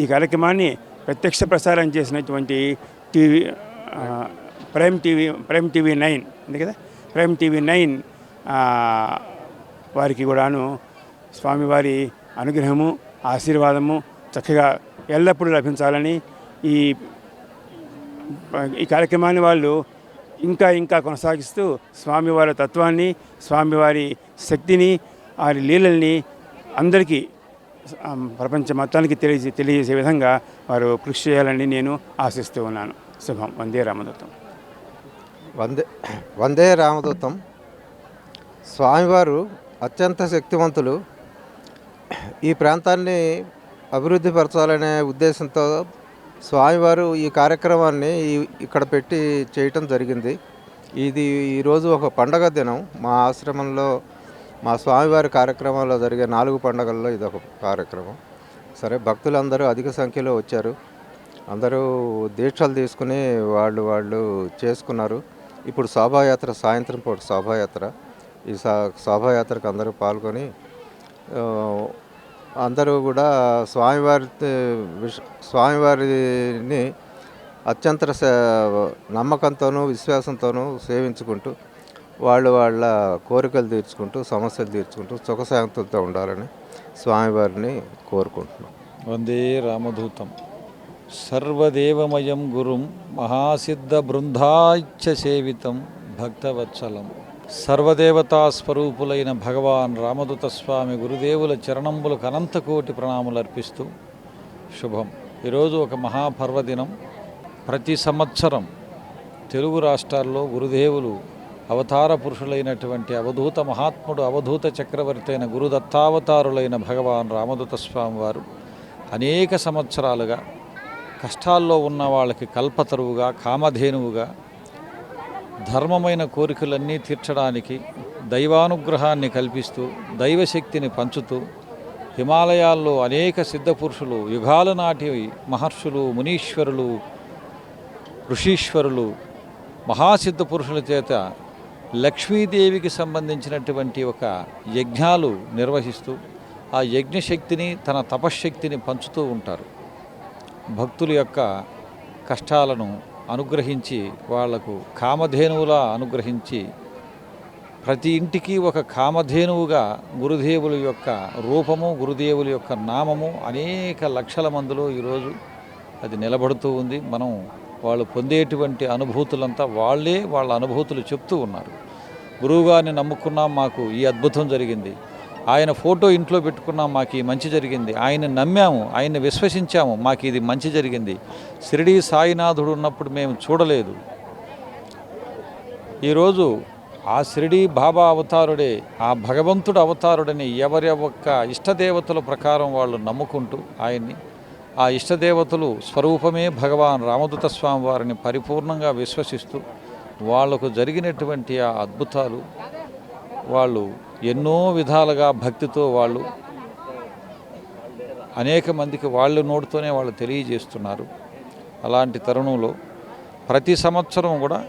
ఈ కార్యక్రమాన్ని ప్రత్యక్ష ప్రసారం చేసినటువంటి ప్రైమ్ టీవీ 9 ఉంది కదా, ప్రైమ్ టీవీ 9 వారికి కూడాను స్వామివారి అనుగ్రహము, ఆశీర్వాదము చక్కగా ఎల్లప్పుడూ లభించాలని ఈ కార్యక్రమాన్ని వాళ్ళు ఇంకా కొనసాగిస్తూ స్వామివారి తత్వాన్ని, స్వామివారి శక్తిని, వారి లీలల్ని అందరికీ ప్రపంచ మొత్తానికి తెలియజేసే విధంగా వారు కృషి చేయాలని నేను ఆశిస్తూ ఉన్నాను. శుభం. వందే రామదూతం. వందే రామదూతం. స్వామివారు అత్యంత శక్తివంతులు. ఈ ప్రాంతాన్ని అభివృద్ధి పరచాలనే ఉద్దేశంతో స్వామివారు ఈ కార్యక్రమాన్ని ఇక్కడ పెట్టి చేయటం జరిగింది. ఇది ఈరోజు ఒక పండగ దినం. మా ఆశ్రమంలో మా స్వామివారి కార్యక్రమాల్లో జరిగే 4 పండుగల్లో ఇదొక కార్యక్రమం. సరే, భక్తులందరూ అధిక సంఖ్యలో వచ్చారు. అందరూ దీక్షలు తీసుకుని వాళ్ళు చేసుకున్నారు. ఇప్పుడు శోభాయాత్ర, సాయంత్రం పూట శోభాయాత్ర. ఈ శోభాయాత్రకు అందరూ పాల్గొని అందరూ కూడా స్వామివారిని అత్యంత నమ్మకంతోనూ విశ్వాసంతోనూ సేవించుకుంటూ వాళ్ళ కోరికలు తీర్చుకుంటూ సమస్యలు తీర్చుకుంటూ సుఖశాంతులతో ఉండాలని స్వామివారిని కోరుకుంటున్నాం. వందే రామదూతం. సర్వదేవమయం గురుం మహాసిద్ధ బృందాచ్య సేవితం భక్తవత్సలం. సర్వదేవతా స్వరూపులైన భగవాన్ రామదూత స్వామి గురుదేవుల చరణంబులకు అనంతకోటి ప్రణాములు అర్పిస్తూ శుభం. ఈరోజు ఒక మహాపర్వదినం. ప్రతి సంవత్సరం తెలుగు రాష్ట్రాల్లో గురుదేవులు అవతార పురుషులైనటువంటి అవధూత మహాత్ముడు, అవధూత చక్రవర్తి అయిన గురుదత్తావతారులైన భగవాన్ రామదూత స్వామి వారు అనేక సంవత్సరాలుగా కష్టాల్లో ఉన్న వాళ్ళకి కల్పతరువుగా, కామధేనువుగా, ధర్మమైన కోరికలన్నీ తీర్చడానికి దైవానుగ్రహాన్ని కల్పిస్తూ దైవశక్తిని పంచుతూ హిమాలయాల్లో అనేక సిద్ధపురుషులు, యుగాల నాటి మహర్షులు, మునీశ్వరులు, ఋషీశ్వరులు, మహాసిద్ధ పురుషుల చేత లక్ష్మీదేవికి సంబంధించినటువంటి ఒక యజ్ఞాలు నిర్వహిస్తూ ఆ యజ్ఞశక్తిని, తన తపశ్శక్తిని పంచుతూ ఉంటారు. భక్తుల యొక్క కష్టాలను అనుగ్రహించి వాళ్లకు కామధేనువులా అనుగ్రహించి ప్రతి ఇంటికి ఒక కామధేనువుగా గురుదేవుల యొక్క రూపము, గురుదేవుల యొక్క నామము అనేక లక్షల మందిలో ఈరోజు అది నిలబడుతూ ఉంది. మనం వాళ్ళు పొందేటువంటి అనుభూతులంతా వాళ్ళ అనుభూతులు చెప్తూ ఉన్నారు. గురువుగారిని నమ్ముకున్నాం, మాకు ఈ అద్భుతం జరిగింది. ఆయన ఫోటో ఇంట్లో పెట్టుకున్నాం, మాకు ఈ మంచి జరిగింది. ఆయన నమ్మాము, ఆయన్ని విశ్వసించాము, మాకు ఇది మంచి జరిగింది. షిరిడీ సాయినాథుడు ఉన్నప్పుడు మేము చూడలేదు. ఈరోజు ఆ షిరిడీ బాబా అవతారుడే, ఆ భగవంతుడు అవతారుడని ఎవరి యొక్క ఇష్టదేవతల ప్రకారం వాళ్ళు నమ్ముకుంటూ ఆయన్ని, ఆ ఇష్టదేవతలు స్వరూపమే భగవాన్ రామదూత స్వామి వారిని పరిపూర్ణంగా విశ్వసిస్తూ వాళ్లకు జరిగినటువంటి ఆ అద్భుతాలు వాళ్ళు ఎన్నో విధాలుగా భక్తితో వాళ్ళు అనేక మందికి వాళ్ళ నోటితోనే వాళ్ళు తెలియజేస్తున్నారు. అలాంటి తరుణంలో ప్రతి సంవత్సరం కూడా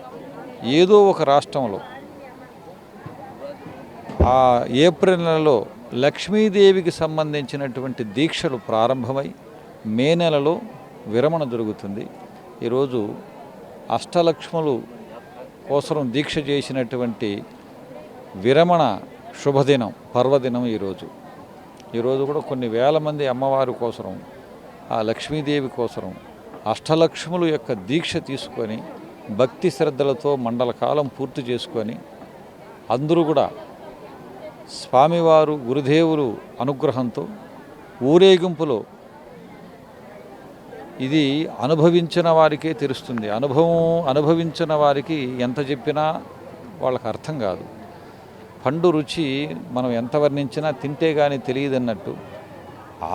ఏదో ఒక రాష్ట్రంలో ఆ ఏప్రిల్ నెలలో లక్ష్మీదేవికి సంబంధించినటువంటి దీక్షలు ప్రారంభమై మే నెలలో విరమణ జరుగుతుంది. ఈరోజు అష్టలక్ష్ములు కోసం దీక్ష చేసినటువంటి విరమణ శుభదినం, పర్వదినం ఈరోజు కూడా కొన్ని వేల మంది అమ్మవారి కోసం, ఆ లక్ష్మీదేవి కోసం అష్టలక్ష్ములు యొక్క దీక్ష తీసుకొని భక్తి శ్రద్ధలతో మండల కాలం పూర్తి చేసుకొని అందరూ కూడా స్వామివారు గురుదేవులు అనుగ్రహంతో ఊరేగింపులో, ఇది అనుభవించిన వారికే తెలుస్తుంది. అనుభవించిన వారికి ఎంత చెప్పినా వాళ్ళకి అర్థం కాదు. పండు రుచి మనం ఎంత వర్ణించినా తింటే కానీ తెలియదన్నట్టు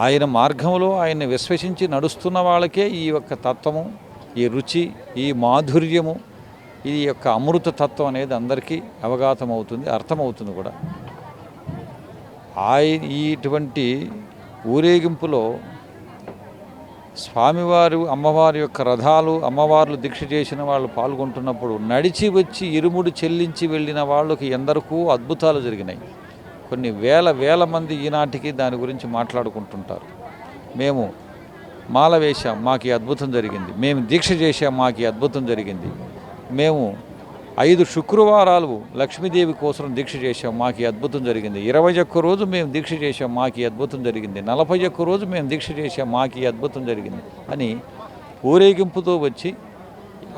ఆయన మార్గంలో ఆయన్ని విశ్వసించి నడుస్తున్న వాళ్ళకే ఈ యొక్క తత్వము, ఈ రుచి, ఈ మాధుర్యము, ఈ యొక్క అమృత తత్వం అనేది అందరికీ అవగాతం అవుతుంది, అర్థమవుతుంది కూడా. ఇటువంటి ఊరేగింపులో స్వామివారు, అమ్మవారి యొక్క రథాలు, అమ్మవార్లు దీక్ష చేసిన వాళ్ళు పాల్గొంటున్నప్పుడు నడిచి వచ్చి ఇరుముడి చెల్లించి వెళ్ళిన వాళ్ళకి ఎందరికో అద్భుతాలు జరిగినాయి. కొన్ని వేల మంది ఈనాటికి దాని గురించి మాట్లాడుకుంటుంటారు. మేము మాల వేశాం, మాకు ఈ అద్భుతం జరిగింది. మేము దీక్ష చేశాం, మాకు ఈ అద్భుతం జరిగింది. మేము 5 శుక్రవారాలు లక్ష్మీదేవి కోసం దీక్ష చేశాం, మాకు ఈ అద్భుతం జరిగింది. 21 రోజు మేము దీక్ష చేశాం, మాకు ఈ అద్భుతం జరిగింది. 41 రోజు మేము దీక్ష చేశాం, మాకు ఈ అద్భుతం జరిగింది అని ఊరేగింపుతో వచ్చి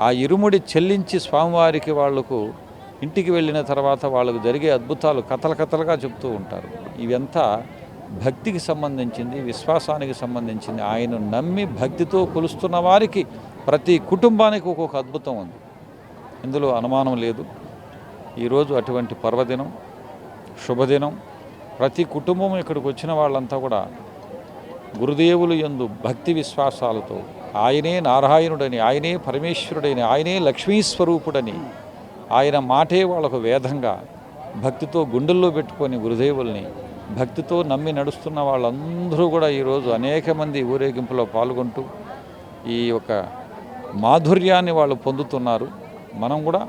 ఆ ఇరుముడి చెల్లించి స్వామివారికి వాళ్లకు ఇంటికి వెళ్ళిన తర్వాత వాళ్ళకు జరిగే అద్భుతాలు కథలుగా చెప్తూ ఉంటారు. ఇవంతా భక్తికి సంబంధించింది, విశ్వాసానికి సంబంధించింది. ఆయన నమ్మి భక్తితో కొలుస్తున్న వారికి ప్రతి కుటుంబానికి ఒక్కొక్క అద్భుతం ఉంది, ఇందులో అనుమానం లేదు. ఈరోజు అటువంటి పర్వదినం, శుభదినం. ప్రతి కుటుంబం ఇక్కడికి వచ్చిన వాళ్ళంతా కూడా గురుదేవులు యందు భక్తి విశ్వాసాలతో ఆయనే నారాయణుడని, ఆయనే పరమేశ్వరుడని, ఆయనే లక్ష్మీ స్వరూపుడని ఆయన మాటే వాళ్ళకు వేదంగా భక్తితో గుండెల్లో పెట్టుకొని గురుదేవుల్ని భక్తితో నమ్మి నడుస్తున్న వాళ్ళందరూ కూడా ఈరోజు అనేక మంది ఊరేగింపులో పాల్గొంటూ ఈ యొక్క మాధుర్యాన్ని వాళ్ళు పొందుతున్నారు. మనం కూడా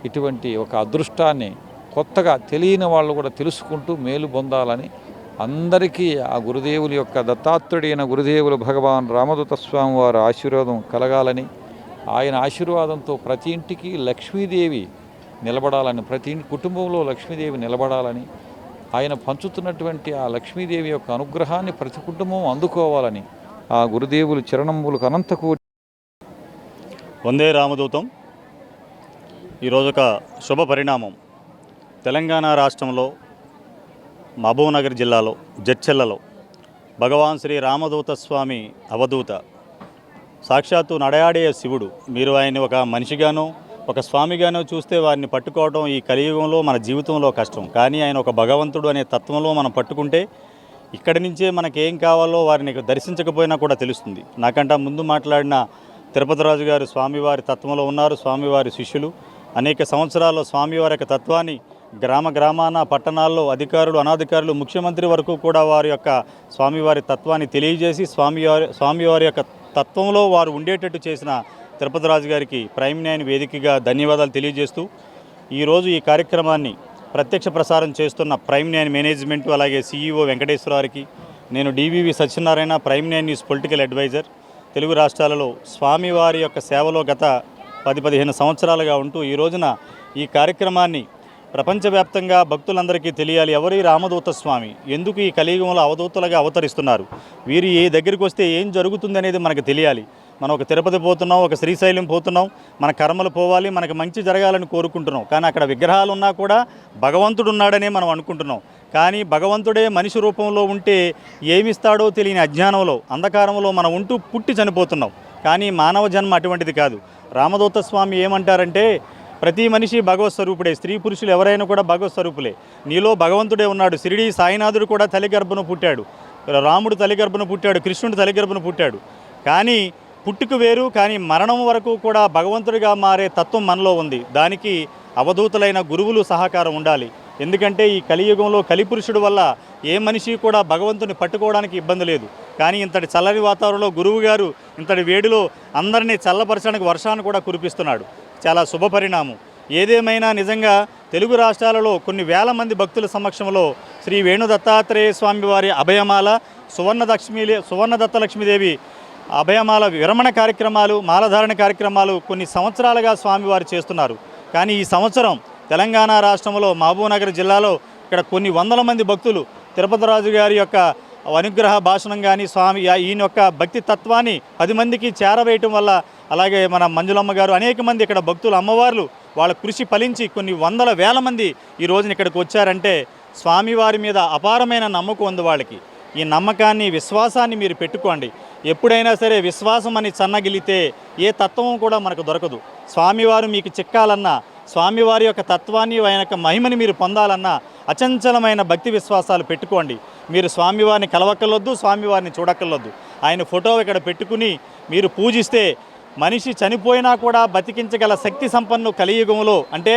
ఇటువంటి ఒక అదృష్టాన్ని కొత్తగా తెలియని వాళ్ళు కూడా తెలుసుకుంటూ మేలు పొందాలని అందరికీ ఆ గురుదేవుల యొక్క దత్తాత్రేయుడైన గురుదేవులు భగవాన్ రామదూత స్వామి వారి ఆశీర్వాదం కలగాలని, ఆయన ఆశీర్వాదంతో ప్రతి ఇంటికి లక్ష్మీదేవి నిలబడాలని, ప్రతి కుటుంబంలో లక్ష్మీదేవి నిలబడాలని, ఆయన పంచుతున్నటువంటి ఆ లక్ష్మీదేవి యొక్క అనుగ్రహాన్ని ప్రతి కుటుంబం అందుకోవాలని ఆ గురుదేవులు చరణములకు అనంతకోటి వందే రామదూతం. ఈరోజు ఒక శుభ పరిణామం. తెలంగాణ రాష్ట్రంలో మహబూబ్నగర్ జిల్లాలో జడ్చెల్లలో భగవాన్ శ్రీ రామదూత స్వామి అవధూత సాక్షాత్తు నడయాడే శివుడు. మీరు ఆయన్ని ఒక మనిషిగానో ఒక స్వామిగానో చూస్తే వారిని పట్టుకోవడం ఈ కలియుగంలో మన జీవితంలో కష్టం. కానీ ఆయన ఒక భగవంతుడు అనే తత్వంలో మనం పట్టుకుంటే ఇక్కడి నుంచే మనకేం కావాలో వారిని దర్శించకపోయినా కూడా తెలుస్తుంది. నాకంటే ముందు మాట్లాడిన తిరుపతి రాజు గారు స్వామివారి తత్వంలో ఉన్నారు. స్వామివారి శిష్యులు అనేక సంవత్సరాల్లో స్వామివారి యొక్క తత్వాన్ని గ్రామ గ్రామాన పట్టణాల్లో అధికారులు అనాధికారులు ముఖ్యమంత్రి వరకు కూడా వారి యొక్క స్వామివారి తత్వాన్ని తెలియజేసి స్వామివారి యొక్క తత్వంలో వారు ఉండేటట్టు చేసిన తిరుపతి రాజు గారికి ప్రైమ్ 9 వేదికగా ధన్యవాదాలు తెలియజేస్తూ ఈరోజు ఈ కార్యక్రమాన్ని ప్రత్యక్ష ప్రసారం చేస్తున్న ప్రైమ్ 9 మేనేజ్మెంటు అలాగే CEO వెంకటేశ్వరారికి, నేను DVV Satyanarayana, prime 9 news political adviser, Telugu రాష్ట్రాలలో స్వామివారి యొక్క సేవలో గత 10-15 సంవత్సరాలుగా ఉంటూ ఈ రోజున ఈ కార్యక్రమాన్ని ప్రపంచవ్యాప్తంగా భక్తులందరికీ తెలియాలి. ఎవరి రామదూత స్వామి, ఎందుకు ఈ కలియుగంలో అవధూతలుగా అవతరిస్తున్నారు, వీరు ఏ దగ్గరికి వస్తే ఏం జరుగుతుంది అనేది మనకు తెలియాలి. మనం ఒక తిరుపతి పోతున్నాం, ఒక శ్రీశైలం పోతున్నాం, మన కర్మలు పోవాలి, మనకు మంచి జరగాలని కోరుకుంటున్నాం. కానీ అక్కడ విగ్రహాలు ఉన్నా కూడా భగవంతుడు ఉన్నాడనే మనం అనుకుంటున్నాం. కానీ భగవంతుడే మనిషి రూపంలో ఉంటే ఏమిస్తాడో తెలియని అజ్ఞానంలో అంధకారంలో మనం ఉంటూ పుట్టి చనిపోతున్నాం. కానీ మానవ జన్మ అటువంటిది కాదు. రామదూత స్వామి ఏమంటారంటే ప్రతి మనిషి భగవత్ స్వరూపుడే, స్త్రీ పురుషులు ఎవరైనా కూడా భగవత్ స్వరూపులే, నీలో భగవంతుడే ఉన్నాడు. షిరిడి సాయినాథుడు కూడా తల్లిగర్భను పుట్టాడు, రాముడు తల్లిగర్భను పుట్టాడు, కృష్ణుడు తల్లిగర్భను పుట్టాడు. కానీ పుట్టుక వేరు, కానీ మరణం వరకు కూడా భగవంతుడిగా మారే తత్వం మనలో ఉంది. దానికి అవధూతులైన గురువులు సహకారం ఉండాలి. ఎందుకంటే ఈ కలియుగంలో కలిపురుషుడు వల్ల ఏ మనిషి కూడా భగవంతుని పట్టుకోవడానికి ఇబ్బంది లేదు. కానీ ఇంతటి చల్లని వాతావరణంలో గురువు గారు ఇంతటి వేడిలో అందరినీ చల్లపరచడానికి వర్షాన్ని కూడా కురిపిస్తున్నాడు. చాలా శుభ పరిణామం. ఏదేమైనా నిజంగా తెలుగు రాష్ట్రాలలో కొన్ని వేల మంది భక్తుల సమక్షంలో శ్రీ వేణు దత్తాత్రేయ స్వామి వారి అభయమాల సువర్ణ దత్తలక్ష్మీదేవి అభయమాల విరమణ కార్యక్రమాలు, మాలధారణ కార్యక్రమాలు కొన్ని సంవత్సరాలుగా స్వామివారు చేస్తున్నారు. కానీ ఈ సంవత్సరం తెలంగాణ రాష్ట్రంలో మహబూబ్నగర్ జిల్లాలో ఇక్కడ కొన్ని వందల మంది భక్తులు తిరుపతి రాజు గారి యొక్క అనుగ్రహ భాషణం కానీ ఈయన యొక్క భక్తి తత్వాన్ని 10 మందికి చేరవేయటం వల్ల, అలాగే మన మంజులమ్మ గారు అనేక మంది ఇక్కడ భక్తులు అమ్మవార్లు వాళ్ళ కృషి ఫలించి కొన్ని వందల వేల మంది ఈ రోజున ఇక్కడికి వచ్చారంటే స్వామివారి మీద అపారమైన నమ్మకం ఉంది వాళ్ళకి. ఈ నమ్మకాన్ని విశ్వాసాన్ని మీరు పెట్టుకోండి. ఎప్పుడైనా సరే విశ్వాసం అని చన్నగిలితే ఏ తత్వం కూడా మనకు దొరకదు. స్వామివారు మీకు చిక్కాలన్నా, స్వామివారి యొక్క తత్వాన్ని ఆయన యొక్క మహిమని మీరు పొందాలన్నా అచంచలమైన భక్తి విశ్వాసాలు పెట్టుకోండి. మీరు స్వామివారిని కలవక్కర్లొద్దు, స్వామివారిని చూడక్కర్లొద్దు. ఆయన ఫోటో ఇక్కడ పెట్టుకుని మీరు పూజిస్తే మనిషి చనిపోయినా కూడా బతికించగల శక్తి సంపన్ను కలియుగంలో, అంటే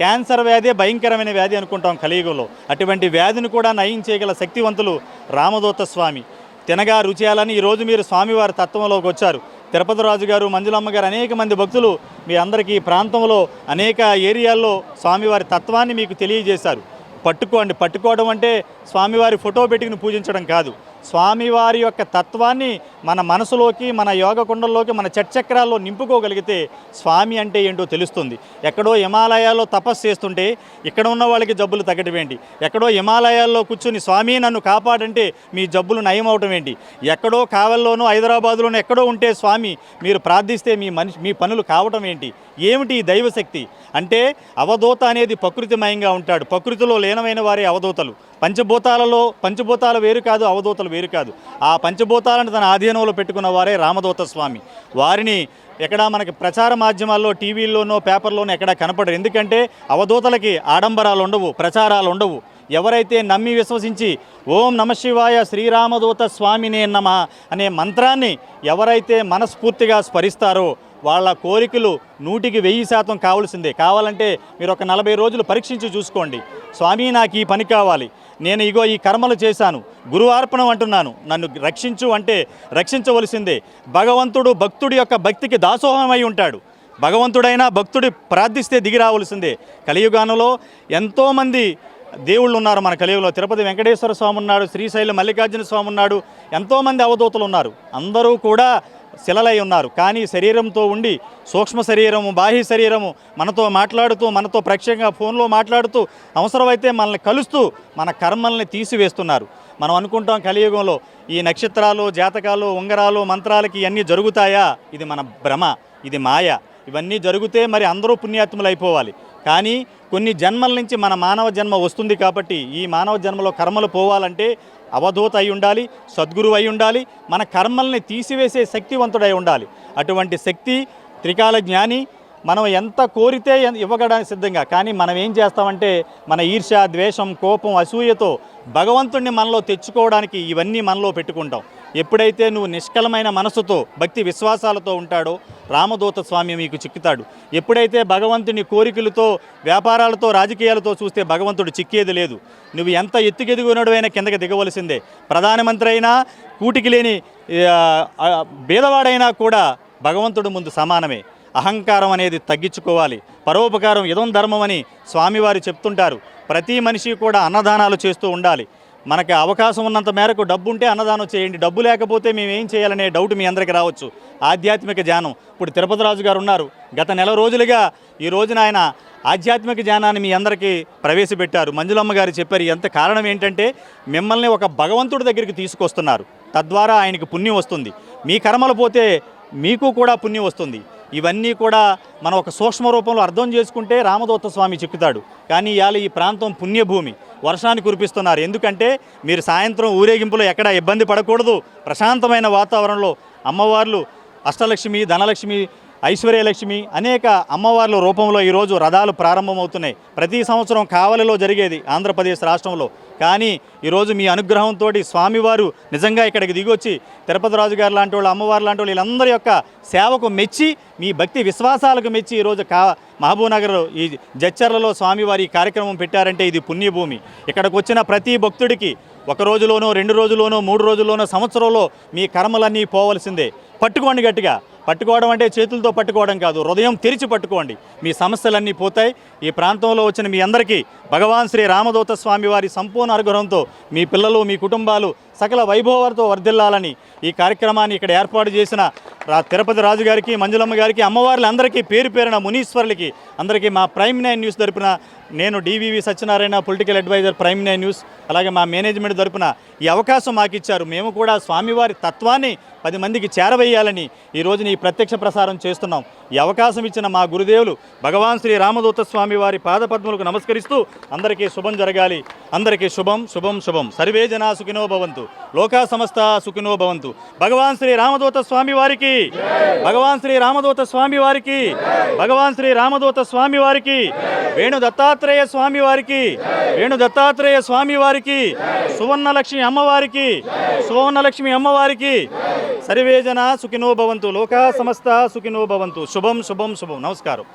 క్యాన్సర్ వ్యాధి భయంకరమైన వ్యాధి అనుకుంటాం కలియుగంలో, అటువంటి వ్యాధిని కూడా నయం చేయగల శక్తివంతులు రామదూత స్వామి. తినగా రుచేయాలని ఈరోజు మీరు స్వామివారి తత్వంలోకి వచ్చారు. తిరుపతి రాజు గారు, మంజులమ్మ గారు అనేక మంది భక్తులు మీ అందరికీ ఈ ప్రాంతంలో అనేక ఏరియాల్లో స్వామివారి తత్వాన్ని మీకు తెలియజేశారు. పట్టుకోవడం అంటే స్వామివారి ఫోటో పెట్టుకుని పూజించడం కాదు. స్వామివారి యొక్క తత్వాన్ని మన మనసులోకి, మన యోగ కుండల్లోకి, మన చక్రాల్లో నింపుకోగలిగితే స్వామి అంటే ఏంటో తెలుస్తుంది. ఎక్కడో హిమాలయాల్లో తపస్సు చేస్తుంటే ఇక్కడ ఉన్న వాళ్ళకి జబ్బులు తగ్గడం ఏంటి? ఎక్కడో హిమాలయాల్లో కూర్చుని స్వామి నన్ను కాపాడంటే మీ జబ్బులు నయం అవటం ఏంటి? ఎక్కడో కావల్లోనూ హైదరాబాదులోనూ ఎక్కడో ఉంటే స్వామి మీరు ప్రార్థిస్తే మీ పనులు కావటం ఏంటి? ఏమిటి ఈ దైవశక్తి అంటే? అవధూత అనేది ప్రకృతిమయంగా ఉంటాడు. ప్రకృతిలో లీనమైన వారే అవధూతలు. పంచభూతాలు వేరు కాదు, అవధూతలు వేరు కాదు. ఆ పంచభూతాలను తన ఆధీనంలో పెట్టుకున్న వారే రామదూత స్వామి. వారిని ఎక్కడా మనకి ప్రచార మాధ్యమాల్లో, టీవీల్లోనో పేపర్లోనో ఎక్కడా కనపడరు. ఎందుకంటే అవధూతలకి ఆడంబరాలు ఉండవు, ప్రచారాలు ఉండవు. ఎవరైతే నమ్మి విశ్వసించి ఓం నమశివాయ శ్రీరామదూత స్వామినే నమః అనే మంత్రాన్ని ఎవరైతే మనస్ఫూర్తిగా స్మరిస్తారో వాళ్ళ కోరికలు 100% కావాల్సిందే. కావాలంటే మీరు ఒక 40 రోజులు పరీక్షించి చూసుకోండి. స్వామి నాకు ఈ పని కావాలి, నేను ఇగో ఈ కర్మలు చేశాను, గురువార్పణం అంటున్నాను, నన్ను రక్షించు అంటే రక్షించవలసిందే. భగవంతుడు భక్తుడి యొక్క భక్తికి దాసోహమై ఉంటాడు. భగవంతుడైనా భక్తుడి ప్రార్థిస్తే దిగి రావాల్సిందే. కలియుగానంలో ఎంతోమంది దేవుళ్ళు ఉన్నారు మన కలియుగంలో. తిరుపతి వెంకటేశ్వర స్వామి ఉన్నాడు, శ్రీశైలం మల్లికార్జున స్వామి ఉన్నాడు, ఎంతోమంది అవధూతలు ఉన్నారు. అందరూ కూడా శిలలై ఉన్నారు. కానీ శరీరంతో ఉండి సూక్ష్మ శరీరము, బాహ్య శరీరము మనతో మాట్లాడుతూ, మనతో ప్రత్యక్షంగా ఫోన్లో మాట్లాడుతూ, అవసరమైతే మనల్ని కలుస్తూ మన కర్మల్ని తీసివేస్తున్నారు. మనం అనుకుంటాం కలియుగంలో ఈ నక్షత్రాలు, జాతకాలు, ఉంగరాలు, మంత్రాలకి ఇవన్నీ జరుగుతాయా? ఇది మన భ్రమ, ఇది మాయ. ఇవన్నీ జరిగితే మరి అందరూ పుణ్యాత్ములు అయిపోవాలి. కానీ కొన్ని జన్మల నుంచి మన మానవ జన్మ వస్తుంది కాబట్టి ఈ మానవ జన్మలో కర్మలు పోవాలంటే అవధూత అయి ఉండాలి, సద్గురువు అయి ఉండాలి, మన కర్మల్ని తీసివేసే శక్తివంతుడై ఉండాలి. అటువంటి శక్తి త్రికాల జ్ఞాని. మనం ఎంత కోరితే ఇవ్వగడానికి సిద్ధంగా. కానీ మనం ఏం చేస్తామంటే మన ఈర్ష్య, ద్వేషం, కోపం, అసూయతో భగవంతుణ్ణి మనలో తెచ్చుకోవడానికి ఇవన్నీ మనలో పెట్టుకుంటాం. ఎప్పుడైతే నువ్వు నిష్కలమైన మనసుతో భక్తి విశ్వాసాలతో ఉంటాడో రామదూత స్వామి మీకు చిక్కుతాడు. ఎప్పుడైతే భగవంతుని కోరికలతో, వ్యాపారాలతో, రాజకీయాలతో చూస్తే భగవంతుడు చిక్కేది లేదు. నువ్వు ఎంత ఎత్తుకెదుగునడువైనా కిందకి దిగవలసిందే. ప్రధానమంత్రి అయినా, కూటికి లేని బీదవాడైనా కూడా భగవంతుడు ముందు సమానమే. అహంకారం అనేది తగ్గించుకోవాలి. పరోపకారం ఇదం ధర్మం అని స్వామివారు చెప్తుంటారు. ప్రతి మనిషి కూడా అన్నదానాలు చేస్తూ ఉండాలి. మనకి అవకాశం ఉన్నంత మేరకు డబ్బు ఉంటే అన్నదానం చేయండి. డబ్బు లేకపోతే మేము ఏం చేయాలనే డౌట్ మీ అందరికీ రావచ్చు. ఆధ్యాత్మిక ధ్యానం ఇప్పుడు తిరుపతి రాజు గారు ఉన్నారు. గత నెల రోజులుగా ఈ రోజున ఆయన ఆధ్యాత్మిక ధ్యానాన్ని మీ అందరికీ ప్రవేశపెట్టారు. మంజులమ్మ గారు చెప్పారు. ఎంత కారణం ఏంటంటే మిమ్మల్ని ఒక భగవంతుడి దగ్గరికి తీసుకొస్తున్నారు. తద్వారా ఆయనకి పుణ్యం వస్తుంది. మీ కర్మలు పోతే మీకు కూడా పుణ్యం వస్తుంది. ఇవన్నీ కూడా మనం ఒక సూక్ష్మ రూపంలో అర్థం చేసుకుంటే రామదూత స్వామి చిక్కుతాడు. కానీ ఇవాళ ఈ ప్రాంతం పుణ్యభూమి, వర్షాన్ని కురిపిస్తున్నారు. ఎందుకంటే మీరు సాయంత్రం ఊరేగింపులో ఎక్కడ ఇబ్బంది పడకూడదు. ప్రశాంతమైన వాతావరణంలో అమ్మవార్లు అష్టలక్ష్మి, ధనలక్ష్మి, ఐశ్వర్యలక్ష్మి అనేక అమ్మవార్ల రూపంలో ఈరోజు రథాలు ప్రారంభమవుతున్నాయి. ప్రతి సంవత్సరం కావలిలో జరిగేది ఆంధ్రప్రదేశ్ రాష్ట్రంలో. కానీ ఈరోజు మీ అనుగ్రహంతో స్వామివారు నిజంగా ఇక్కడికి దిగొచ్చి తిరుపతి రాజు గారు లాంటి వాళ్ళు, అమ్మవారు లాంటి వాళ్ళు వీళ్ళందరి యొక్క సేవకు మెచ్చి, మీ భక్తి విశ్వాసాలకు మెచ్చి ఈరోజు మహబూబ్నగర్ ఈ జడ్చర్లలో స్వామివారి కార్యక్రమం పెట్టారంటే ఇది పుణ్యభూమి. ఇక్కడికి వచ్చిన ప్రతి భక్తుడికి 1 రోజులోనో, 2 రోజుల్లోనో, 3 రోజుల్లోనో, సంవత్సరంలో మీ కర్మలన్నీ పోవలసిందే. పట్టుకోండి గట్టిగా. పట్టుకోవడం అంటే చేతులతో పట్టుకోవడం కాదు, హృదయం తెరిచి పట్టుకోండి. మీ సమస్యలన్నీ పోతాయి. ఈ ప్రాంతంలో వచ్చిన మీ అందరికీ భగవాన్ శ్రీ రామదూత స్వామి వారి సంపూర్ణ అనుగ్రహంతో మీ పిల్లలు, మీ కుటుంబాలు సకల వైభవాలతో వర్ధిల్లాలని ఈ కార్యక్రమాన్ని ఇక్కడ ఏర్పాటు చేసిన తిరుపతి రాజు గారికి, మంజులమ్మ గారికి, అమ్మవార్లందరికీ పేరు పేరున మునీశ్వర్లకి అందరికీ మా ప్రైమ్ 9 న్యూస్ తరపున, నేను D V V Satyanarayana political adviser prime 9 news, అలాగే మా మేనేజ్మెంట్ తరపున ఈ అవకాశం మాకు ఇచ్చారు. మేము కూడా స్వామివారి తత్వాన్ని 10 మందికి చేరవేయాలని ఈ రోజున ఈ ప్రత్యక్ష ప్రసారం చేస్తున్నాం. ఈ అవకాశం ఇచ్చిన మా గురుదేవులు భగవాన్ శ్రీ రామదూత స్వామి వారి పాదపద్మలకు నమస్కరిస్తూ అందరికీ శుభం జరగాలి. అందరికీ శుభం శుభం శుభం. సర్వే జనా సుఖినో భవంతు, లోకా సమస్త సుఖినో భవంతు. భగవాన్ శ్రీ రామదూత స్వామి వారికి, భగవాన్ శ్రీ రామదూత స్వామి వారికి, భగవాన్ శ్రీ రామదూత స్వామి వారికి, వేణు దత్తాత్రేయ స్వామి వారికి, వేణు దత్తాత్రేయ స్వామి వారికి, సువర్ణలక్ష్మి అమ్మవారికి, సువర్ణలక్ష్మి అమ్మవారికి. సర్వే జనా సుఖినో భవంతు, లోకా సమస్త సుఖినో భవంతు. శుభం శుభం శుభం. నమస్కారం.